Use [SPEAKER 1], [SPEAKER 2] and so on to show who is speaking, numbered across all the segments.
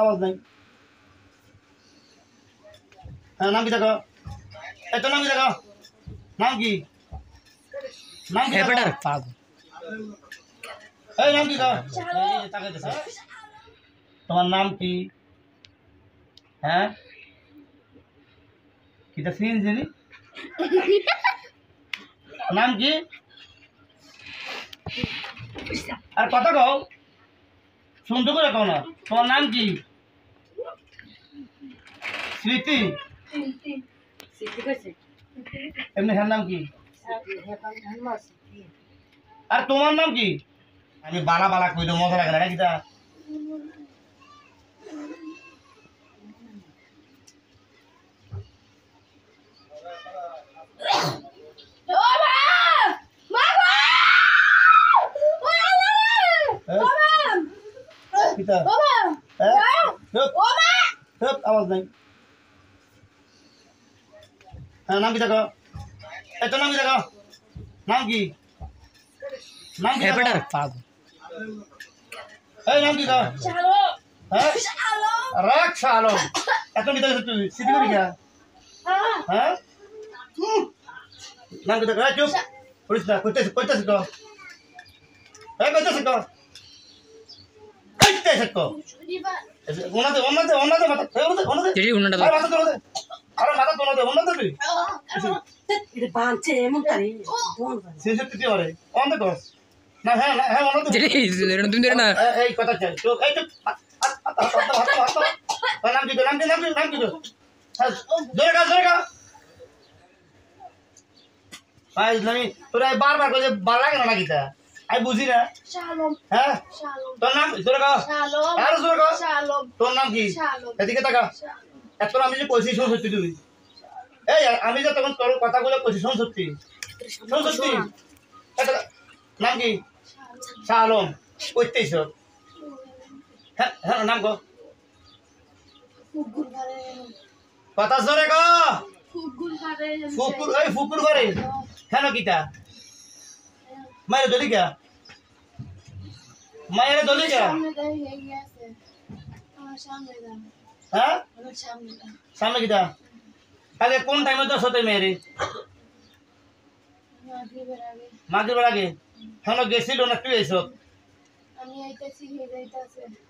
[SPEAKER 1] আওয়াজ নাই। নাম কি দেখো? এত নাম কি দেখো? নাম কি? নাম কি? এই নাম কি দেখো? তোমার নাম কি? হ্যাঁ কিটা সিন জানি নাম কি? আর কথা কও, শুনতে করে কও না। তোমার নাম কি? স্মৃতি। এমনি হ্যাঁ নাম কি? আর তোমার নাম কি? আমি বালা বালা কইলে মজা লাগে না নাকি? তা আওয়াজ নাই। নাম কি দেখো? এত নাম কি দেখো? নাম কি? নাম কি? এই নাম কি দেখো? রাখ শালো। এত কি দেখো তুই? সিদ্ধি করি খা। হ্যাঁ নাম কি দেখো? চুপ করিস না। কইতেছিস তো কইতেছিস তো ওনাদের ওনাদের ওনাদের মাথা ওনাদের ওনাদের মাথা তোলাদে। আরে মাথা তোলাদে ওনাদের তুই
[SPEAKER 2] এটা বাঁচে এমন তাই
[SPEAKER 1] শেষে তুই পারে অন দে কস না। হ্যাঁ হ্যাঁ ওনাদের
[SPEAKER 3] তুমি ধরে না
[SPEAKER 1] এই কথা চাই তো এই তো নাম কি নাম কি নাম কি নাম কি জোরে কা ভাই আমি তোরা বারবার কই যে ভালো লাগে না নাকি? তা আমি বুঝি না। হ্যাঁ তোর নাম জোরে কা আর জোরে কা তোর নাম কি? এদিকে তাকা। এত আমি যে কইছি শোন সত্যি তুই। এই আমি যে তখন তোর কথাগুলো কইছি শোন সত্যি শোন সত্যি। নাম কি? শাহ আলম। কইতেছ? হ্যাঁ হ্যাঁ নাম কো কথা জোরে কা। ফুকুর এই ফুকুর বাড়ি কেন কিতা মায়ের দলি কা? মায়ের দলি কা? হ্যাঁ সামনে কিতা? আগে কোন টাইমে তো সতে মেয়েরে মাগরিবের আগে কেন গেছিল না তুই এসব?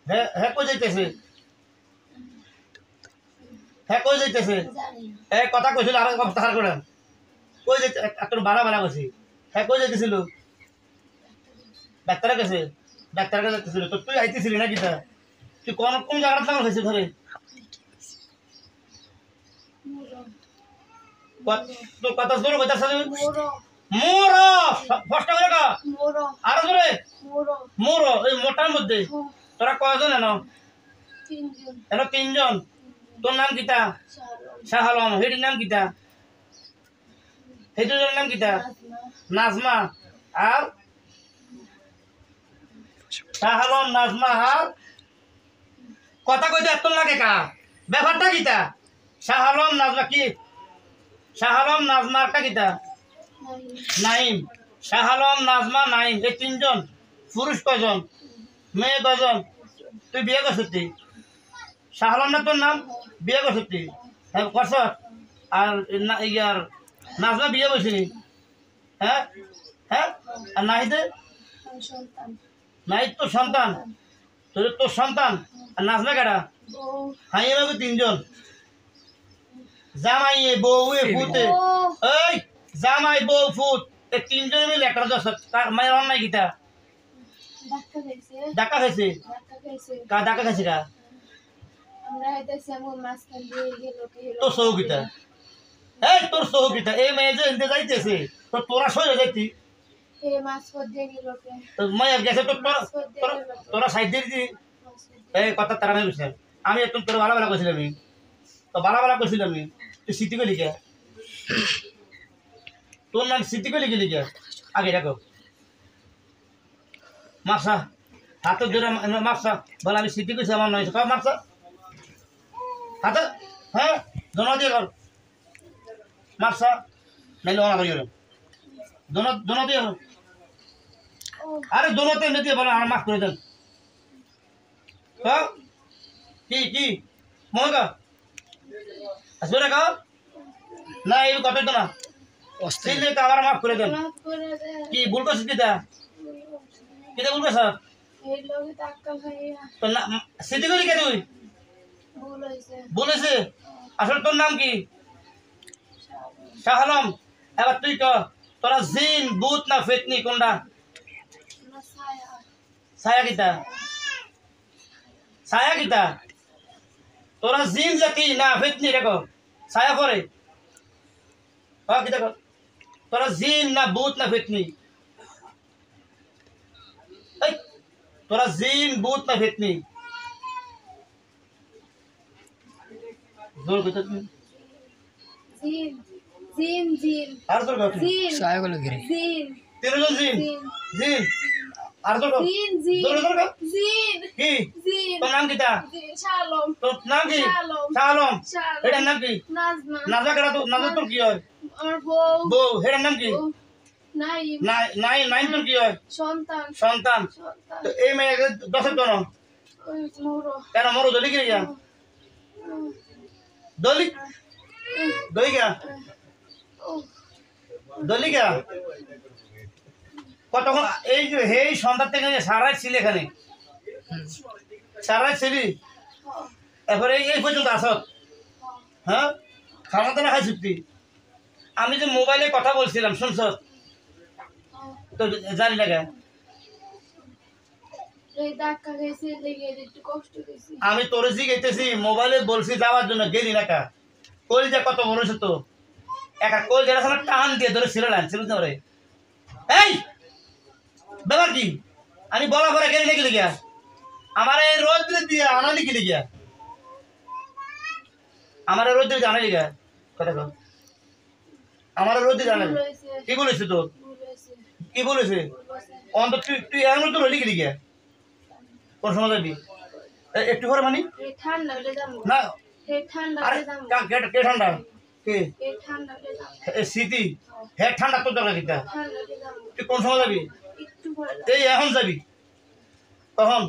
[SPEAKER 1] হ্যাঁ হ্যাঁ কই যাইতেছে? হ্যাঁ কই যাইতেছে? এ কথা কইছিল আর কথা করে কই যাইতে তোর বালা বালা কইছি। হ্যাঁ কই যাইতেছিল? ডাক্তারের কাছে। ডাক্তারের কাছে যাইতেছিল তো তুই আইতেছিলি নাকি? তা তুই কোন কোন জায়গাটা লাগা হয়েছে ধরে? তোর কথা জোরে কইতাছ মোর ফসটা করে কা আরো জোরে মোর এই মোটার মধ্যে তোরা কয়জন এনো? এনো তিনজন। তোর নাম কিতা? শাহ আলম। হেডির নাম কিতা? হেডির নাম কিতা? নাজমা। আর শাহ আলম নাজমা আর কথা কইতে এত লাগে কা? ব্যাপারটা কিতা? শাহ আলম নাজমা কি? শাহ আলম নাজমা কা কিতা? নাইম। শাহ আলম নাজমা নাইম এই তিনজন। পুরুষ কয়জন? মেয়ে কয়জন? তুই বিয়ে করছিস? শাহ আলম না তোর নাম? বিয়ে করছিস? হ্যাঁ করছ। আর ইয়ার নাজমা বিয়ে করছিনি? হ্যাঁ হ্যাঁ আর নাহিদে নাহিদ তোর সন্তান? তোর সন্তান। আর নাজমা কেডা? হ্যাঁ এভাবে তিনজন। জামাই বউ ফুতে এই জামাই বউ ফুত এই তিনজন মিলে একটা মায়ের অন্যায় গীতা ধাক্কা খাইছে। কা ধাক্কা খাইছে কা? তোর সহগীতা। এই তোর সহগীতা এই মেয়ে যে এনতে যাইতেছে তো তোরা সরে যাইতি মায়ের গেছে তো তোরা সাইড দিয়ে দিতি। এই কথা তারা আমি বুঝলাম। আমি একদম তোর ভালো ভালো করছিলাম। তো ভালো ভালো করছিলাম তুই স্মৃতি করে লিখে। তোর নাম স্মৃতি করে লিখে লিখে আগে দেখো মারসা হাতে ধরে মারসা বলে আমি স্মৃতি করছি আমার নয় মারসা হাতে। হ্যাঁ জমা দিয়ে কর মারছা নাইলে অনা করি দোনোতে আরে দোনোতে এমনিতে বলো আমার মাফ করে দেন হ্যাঁ কি মহকা আসবে না কাও না এই কথা তো না অস্ট্রেলিয়া তো আমার মাফ করে দেন কি ভুল করছিস কিটা ভুল করছ তো না স্মৃতি করি কে তুই ভুল হয়েছে আসলে তোর নাম কি শাহ আলম এবার তুই ক তোরা জিন ভূত না ফেতনি কোনটা ছায়া কিতা তোরা জিন জাতি না ফেতনি রেখো ছায়া করে কিতা তোরা জিন না ভূত না ফেতনি তোরা জিন ভূত না ফেতনি জোর কইতা তুমি
[SPEAKER 3] জিন
[SPEAKER 1] আর জোর কইতা
[SPEAKER 4] ছায়া গুলো ঘিরে
[SPEAKER 1] তিনজন জিন আর জোর কর জোর কর কি তোর নাম কিতা তোর নাম কি শাহ আলম এটার নাম কি নাজা কেডা তো নাজা তোর কি হয় বউ এটার নাম কি নাই তোর কি হয় সন্তান তো এই মেয়ে দশের জন কেন মরো দলি কি গিয়া দলি গিয়া কতক্ষণ এই যে এই সন্ধ্যার থেকে সারাই ছিল এখানে সারাই ছিলি এরপরে এই পর্যন্ত আসত হ্যাঁ খাওয়া দাওয়া খাই ছুটি আমি যে মোবাইলে কথা বলছিলাম শুনছ তো জানি না কেন আমি তোরে জিগাইতেছি মোবাইলে বলছি যাওয়ার জন্য গেলি না কা কল যে কত বড় তো একা কল যেটা সময় টান দিয়ে ধরে ছিল রে এই ব্যাপার কি আমি বলা পরে গেলি নাকি লিখিয়া আমার এই রোদ্রে দিয়ে আনা লিখি লিখিয়া আমার রোদ্রে জানা লিখা কথা কর আমার রোদ্রে জানা কি বলেছে তোর কি বলেছে অন্তত তুই এমন তো লিখি লিখিয়া কোন সময় যাবি একটু করে মানি না আরে কে ঠান্ডা কে স্মৃতি হ্যাঁ ঠান্ডা তোর দরকার কিটা তুই কোন সময় যাবি এই এখন যাবি কখন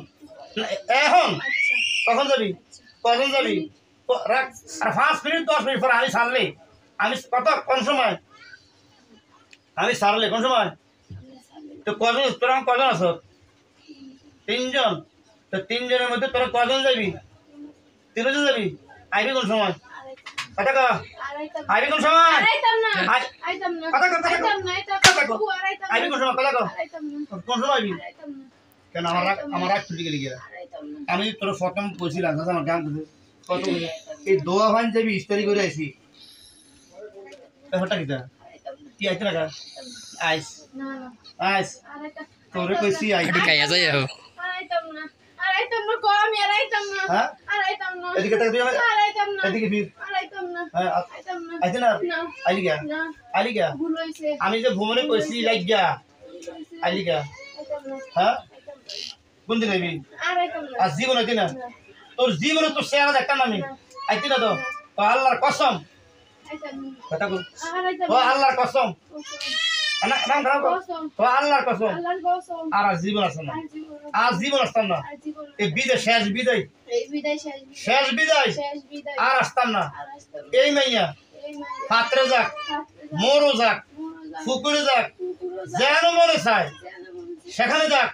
[SPEAKER 1] কখন যাবি রাখ আর 5 মিনিট 10 মিনিট পরে আমি সারলে আমি কোন সময় আমি সারলে কোন সময় তো কজন তোরা কজন আছো 3 জন তো 3 জনের মধ্যে তোরা কজন যাবি 3 জন যাবি আইবি কোন সময় কথা কও আইবি কোন সময় আইবি কোন সময় কথা কও কোন সময় আইবি কেন আমার রাগ ছুটি গেলি গিয়া আমি তোর প্রথম কইছিলাম আমার গান কত এই দোয়া ভান যাবি ইস্তারি করে আইছি ব্যাপারটা কিটা কি আইতে লাগা আইস তোরে কইছি আইতে
[SPEAKER 4] কাইয়া যায় হো
[SPEAKER 1] হ্যাঁ এদিকে তাক তুই এদিকে ফির হ্যাঁ আইতে না আইলি গিয়া আমি যে ভ্রমণে কইছি লাগ গিয়া আইলি গিয়া হ্যাঁ কোন দিন আইবি আর জীবন আইতি না তোর জীবনে তোর চেহারা দেখতাম আমি আইতি না তো আল্লাহর কসম কথা বল ও আল্লাহর কসম না নাম খারাপ ও আল্লাহর কসম আর জীবন আসতাম না আর জীবন আসতাম না এই বিদায় শেষ বিদায় আর আসতাম না এই মাইয়া পাত্রে যাক মোরও যাক ফুকুরে যাক যেন মনে চায় সেখানে যাক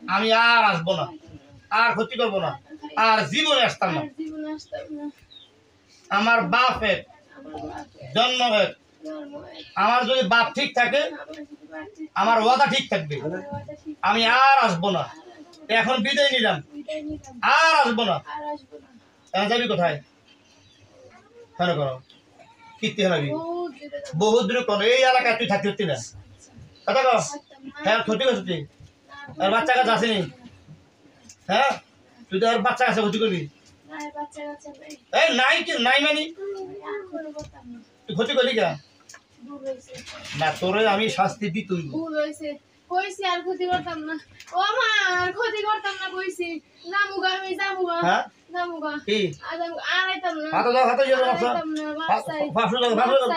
[SPEAKER 1] আমি আর আসবো না আর ক্ষতি করবো না আর জীবনে আসতাম না আমার বাপের জন্ম আমার যদি বাপ ঠিক থাকে আমার ওয়াদা ঠিক থাকবে আমি আর আসবো না এখন বিদায় নিলাম আর আসবো না যাবি কোথায় কেন করো কীর্তি হারাবি বহুত দূরে করো এই এলাকায় তুই থাকতে হচ্ছি না কথা কর হ্যাঁ ক্ষতি করছি আর বাচ্চা কাছে আসেনি হ্যাঁ তুই তো আর বাচ্চা কাছে ক্ষতি করবি এই নাই মানে তুই ক্ষতি করলি কে না তোরে আমি শাস্তি দিই তুই
[SPEAKER 3] কইছি আর ক্ষতি করতাম না ও মা আর ক্ষতি করতাম না কইছি নামুগা আমি যামুগা
[SPEAKER 1] হ্যাঁ
[SPEAKER 3] নামুগা
[SPEAKER 1] কি
[SPEAKER 3] আড়াইতাম না
[SPEAKER 1] হাতে দাও হাতে দাও
[SPEAKER 3] আড়াইতাম না মাপ চাই
[SPEAKER 1] ফাঁসু দাও ফাঁসু দাও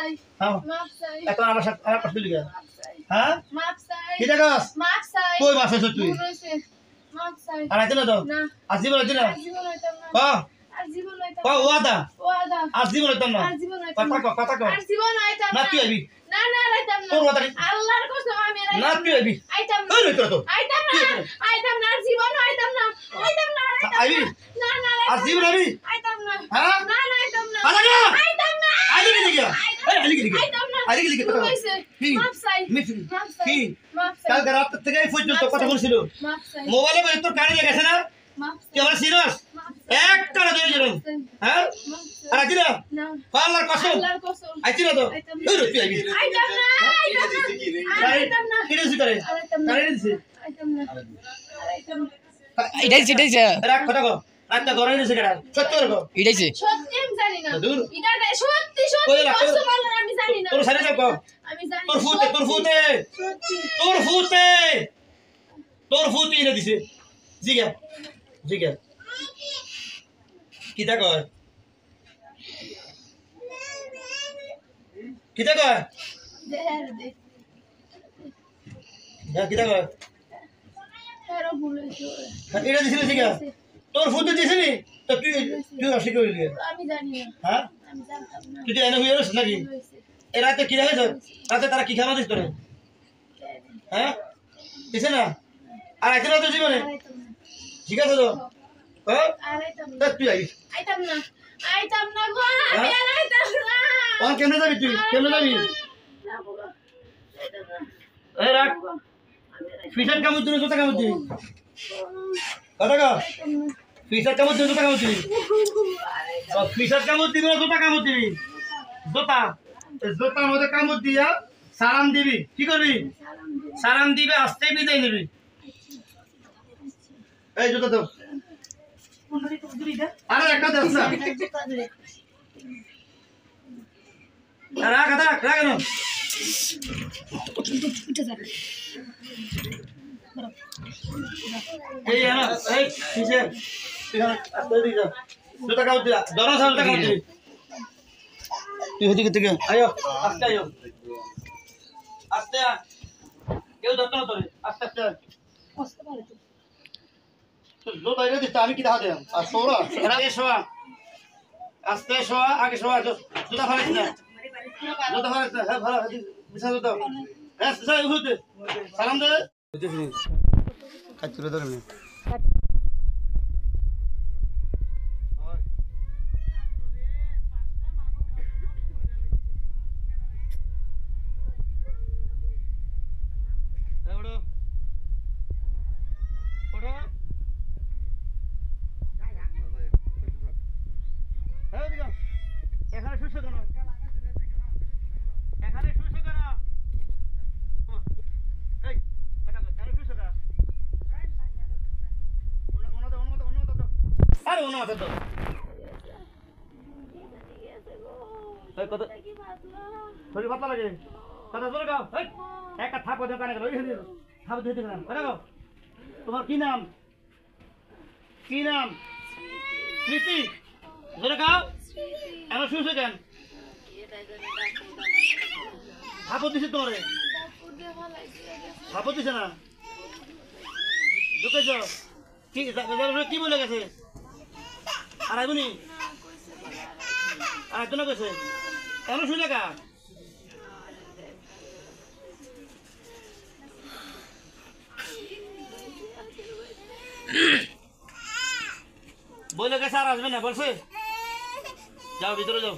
[SPEAKER 1] হ্যাঁ
[SPEAKER 3] মাপ চাই
[SPEAKER 1] এখন আমার সাথে আমার পাশে লিখা হ্যাঁ
[SPEAKER 3] মাপ চাই
[SPEAKER 1] কি দেখাস
[SPEAKER 3] মাপ চাই
[SPEAKER 1] কই মাছ আছে তুই
[SPEAKER 3] ভুল হইছে মাপ চাই
[SPEAKER 1] আর আইতে না দাও
[SPEAKER 3] না
[SPEAKER 1] আজীবন আইতে না
[SPEAKER 3] আর জীবন হইতাম না
[SPEAKER 1] ক
[SPEAKER 3] আর জীবন হইতাম
[SPEAKER 1] ক ওয়াদা
[SPEAKER 3] ওয়াদা
[SPEAKER 1] আজীবন আইতাম না
[SPEAKER 3] আর জীবন হইতাম
[SPEAKER 1] কথা ক
[SPEAKER 3] আর জীবন হইতাম
[SPEAKER 1] না তুই আইবি
[SPEAKER 3] না না আইতাম না
[SPEAKER 1] তোর ওয়াদা
[SPEAKER 3] আল্লাহর কসম আমি
[SPEAKER 1] না তুই আইবি
[SPEAKER 3] আইতাম না
[SPEAKER 1] ওই রে তোর তো
[SPEAKER 3] আইতাম না আইতাম না আর জীবন আইতাম না আইতাম না
[SPEAKER 1] আইবি
[SPEAKER 3] না না
[SPEAKER 1] আর জীবন আইবি
[SPEAKER 3] আইতাম না
[SPEAKER 1] হ্যাঁ
[SPEAKER 3] না না আইতাম না
[SPEAKER 1] আলাগা
[SPEAKER 3] আইতাম না
[SPEAKER 1] আইলি কি লিখা এই আইলি কি লিখা
[SPEAKER 3] আইতাম না
[SPEAKER 1] আইলি কি লিখা
[SPEAKER 3] ভুল হইছে
[SPEAKER 1] কি
[SPEAKER 3] মাপ চাই
[SPEAKER 1] মিছি
[SPEAKER 3] মাপ চাই
[SPEAKER 1] কি
[SPEAKER 3] মাপ চাই
[SPEAKER 1] কাল রাত থেকে এই পর্যন্ত কথা বলছিল
[SPEAKER 3] মাপ চাই
[SPEAKER 1] মোবাইলে বলে তোর কানে লেগেছে না
[SPEAKER 3] মাপ
[SPEAKER 1] কি আমার সিরিয়াস এক টাকা দিয়ে দিলাম হ্যাঁ আর আইতি না
[SPEAKER 3] না
[SPEAKER 1] আল্লাহর কসম
[SPEAKER 3] আল্লাহর কসম
[SPEAKER 1] আইতি না তো ওই রে তুই আইবি
[SPEAKER 3] আইতাম না আইতাম না
[SPEAKER 1] কি দিছি করে
[SPEAKER 3] আইতাম না
[SPEAKER 1] কানে দিছি
[SPEAKER 3] আইতাম না আইতাম
[SPEAKER 4] এটাই
[SPEAKER 1] রাখ কথা কো রাতটা ঘরে দিছি কেডা সত্য করে কো
[SPEAKER 4] এটাই
[SPEAKER 3] সত্যি আমি জানি না
[SPEAKER 1] দূর
[SPEAKER 3] এটা সত্যি
[SPEAKER 1] কই
[SPEAKER 3] সত্যি
[SPEAKER 1] রাখ,
[SPEAKER 3] কসম আল্লাহর আমি জানি না
[SPEAKER 1] তোর সারে যাও কো
[SPEAKER 3] আমি জানি
[SPEAKER 1] তোর ফুতে
[SPEAKER 3] সত্যি
[SPEAKER 1] তোর ফুতে এনে দিছে জিগা জিগা কিটা কয় কিটা কয়
[SPEAKER 3] দেহের দে
[SPEAKER 1] হ্যাঁ কিটা কয়
[SPEAKER 3] তারও ভুল হয়েছে
[SPEAKER 1] এটা দিছিল জিগা তোর ফুতে দিছিনি তো তুই তুই অসি কইলি
[SPEAKER 3] আমি জানি না
[SPEAKER 1] হ্যাঁ
[SPEAKER 3] আমি জানতাম না
[SPEAKER 1] তুই তো এনে হইয়াছ নাকি
[SPEAKER 3] ভুল হয়েছে
[SPEAKER 1] এ রাতে কি হয়েছে রাতে তারা কি খাওয়া দিস তোরে হ্যাঁ দিছে না আর আইতে না তো জীবনে
[SPEAKER 3] আড়াইতাম না
[SPEAKER 1] ঠিক আছে তো হ্যাঁ
[SPEAKER 3] আড়াইতাম না
[SPEAKER 1] তা তুই আইস
[SPEAKER 3] আইতাম না আইতাম না গো আমি আর আইতাম না
[SPEAKER 1] অন কেমনে যাবি তুই কেমনে যাবি
[SPEAKER 3] যাবো গো। আইতাম না
[SPEAKER 1] এই রাখ ফিশার কামড় দিলে জুতা কামড় দিবি কথা কও
[SPEAKER 3] আইতাম না
[SPEAKER 1] ফিশার কামড় দিলে জুতা কামড় দিবি ফিশার কামড় দিবি না জুতা কামড় দিবি জুতা জুতার মধ্যে কামড় দিয়া সালাম দিবি কি করবি সালাম দিবি আস্তে বিদায় নিবি এই জুতা দাও আরে একটা দাও না রাখ রাখ রাখ না এই না এই কিসে এখানে আস্তে দিও জুতা কামড় দিয়া দরা সালটা কামড় দিবি তুই ওদিকে থেকে আয়ো আস্তে আয়ো আস্তে আ কেউ ধরতো না তোরে আস্তে আস্তে
[SPEAKER 2] কষ্ট পারে তো
[SPEAKER 1] তো লো বাইরে দিতে আমি কি দেখা দেব আর সোরা আগে শোয়া আস্তে শোয়া আগে শোয়া জুতা ফালাইছ না জুতা ফালাইছ না হ্যাঁ ভালো বিছা জুতা হ্যাঁ সাই উঠে সালাম দে দেখি কাজ করে ধরে নে এখানে শুয়েছো কেন এখানে শুয়েছো কেন এই এখানে শুয়েছো কেন আরে অন্য মাথা তো কত শরীর পাতলা লাগে কথা জোরে গাও একটা থাপ ওদের কানে গেল ওই থাপ ধুইতে গেলাম ওরা গাও তোমার কি নাম কি নাম স্মৃতি জোরে গাও এমন শুয়েছো কেন থাপত দিছে তোমারে থাপত দিছে না ঢুকেছ কি বলে গেছে আর আইবনি আর একজন গেছে এমন শুনে কা বলে গেছে আর আসবে না বলছে যাও ভিতরে যাও